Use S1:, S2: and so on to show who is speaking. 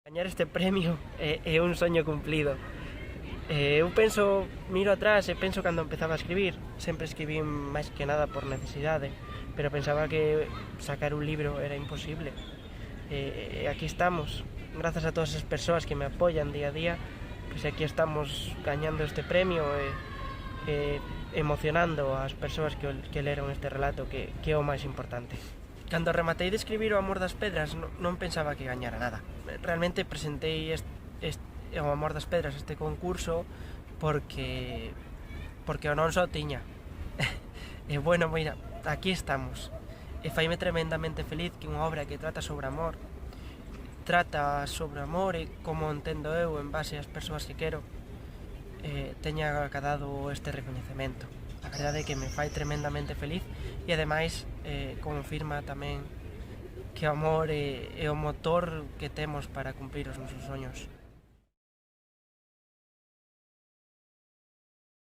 S1: Gañar este premio é un soño cumplido. Eu miro atrás e penso cando empezaba a escribir. Sempre escribí máis que nada por necesidade, pero pensaba que sacar un libro era imposible. E aquí estamos, grazas a todas as persoas que me apoian día a día, pois aquí estamos gañando este premio e emocionando as persoas que leron este relato, que é o máis importante. Cando rematei de escribir O amor das pedras non pensaba que gañara nada. Realmente presentei O amor das pedras, este concurso, porque o non só tiña. E bueno, mira, aquí estamos. E faime tremendamente feliz que unha obra que trata sobre amor e como entendo eu en base ás persoas que quero, teña acadado este recoñecemento. A verdade é que me fai tremendamente feliz e ademais confirma tamén que o amor é o motor que temos para cumprir os nosos soños.